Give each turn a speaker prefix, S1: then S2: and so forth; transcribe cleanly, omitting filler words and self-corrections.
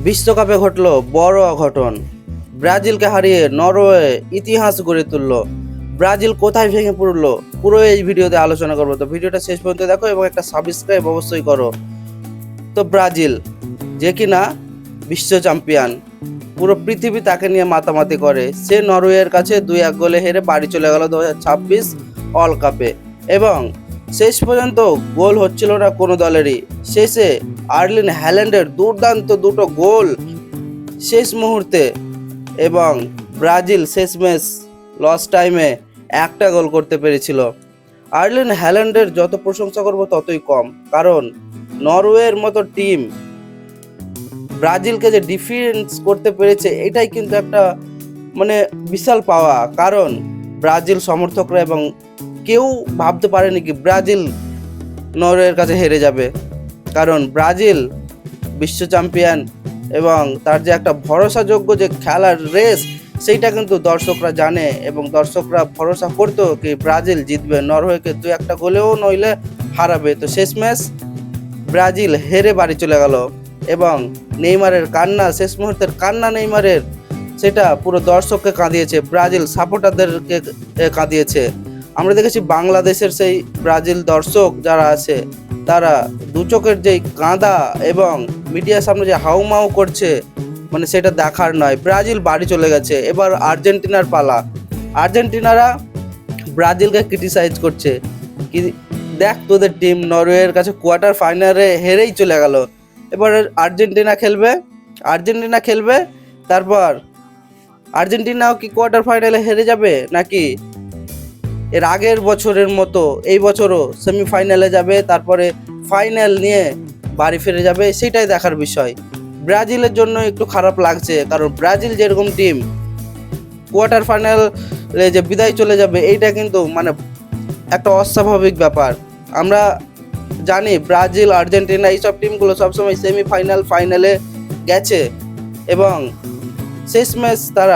S1: বিশ্বকাপে ঘটল বড় অঘটন। ব্রাজিলকে হারিয়ে নরওয়ে ইতিহাস গড়ে তুলল। ব্রাজিল কোথায় ভেঙে পড়লো পুরো এই ভিডিওতে আলোচনা করবো, তো ভিডিওটা শেষ পর্যন্ত দেখো এবং একটা সাবস্ক্রাইব অবশ্যই করো। তো ব্রাজিল যে কিনা বিশ্ব চ্যাম্পিয়ন, পুরো পৃথিবী তাকে নিয়ে মাতামাতি করে, সে নরওয়ের কাছে 2-1 গোলে হেরে বাড়ি চলে গেল 2026 ওয়ার্ল্ড কাপে। এবং শেষ পর্যন্ত গোল হচ্ছিল না কোনো দলেরই। শেষে আর্লিন হ্যাল্যান্ডের দুর্দান্ত দুটো গোল শেষ মুহূর্তে, এবং ব্রাজিল শেষমেশ লস টাইমে একটা গোল করতে পেরেছিল। আর্লিন হ্যাল্যান্ডের যত প্রশংসা করব ততই কম, কারণ নরওয়ের মতো টিম ব্রাজিলকে যে ডিফেন্স করতে পেরেছে এটাই কিন্তু একটা বিশাল পাওয়া। কারণ ব্রাজিল সমর্থকরা এবং কেউ ভাবতে পারেনি কি ব্রাজিল নরওয়ের কাছে হেরে যাবে, কারণ ব্রাজিল বিশ্ব চ্যাম্পিয়ন এবং তার যে একটা ভরসাযোগ্য যে খেলার রেস সেইটা কিন্তু দর্শকরা জানে, এবং দর্শকরা ভরসা করতো কি ব্রাজিল জিতবে, নরওয়েকে 2-1 গোলেও নইলে হারাবে। তো শেষমেশ ব্রাজিল হেরে বাড়ি চলে গেল, এবং নেইমারের কান্না, শেষ মুহূর্তের কান্না নেইমারের, সেটা পুরো দর্শককে কাঁদিয়েছে, ব্রাজিল সাপোর্টারদেরকে কাঁদিয়েছে। আমরা দেখেছি বাংলাদেশের সেই ব্রাজিল দর্শক যারা আছে তারা দু চোখের যেই কাঁদা এবং মিডিয়ার সামনে যে হাউমাউ করছে, সেটা দেখার নয়। ব্রাজিল বাড়ি চলে গেছে, এবার আর্জেন্টিনার পালা। আর্জেন্টিনারা ব্রাজিলকে ক্রিটিসাইজ করছে কি, দেখ তোদের টিম নরওয়ের কাছে কোয়ার্টার ফাইনালে হেরেই চলে গেল, এবার আর্জেন্টিনা খেলবে, তারপর আর্জেন্টিনাও কি কোয়ার্টার ফাইনালে হেরে যাবে, নাকি এর আগের বছরের মতো এই বছরও সেমিফাইনালে যাবে, তারপরে ফাইনাল নিয়ে বাড়ি ফিরে যাবে, সেটাই দেখার বিষয়। ব্রাজিলের জন্য একটু খারাপ লাগছে, কারণ ব্রাজিল যেরকম টিম কোয়ার্টার ফাইনালে যে বিদায় চলে যাবে এইটা কিন্তু একটা অস্বাভাবিক ব্যাপার। আমরা জানি ব্রাজিল, আর্জেন্টিনা এইসব টিমগুলো সবসময় সেমিফাইনাল, ফাইনালে গেছে এবং শেষমেশ তারা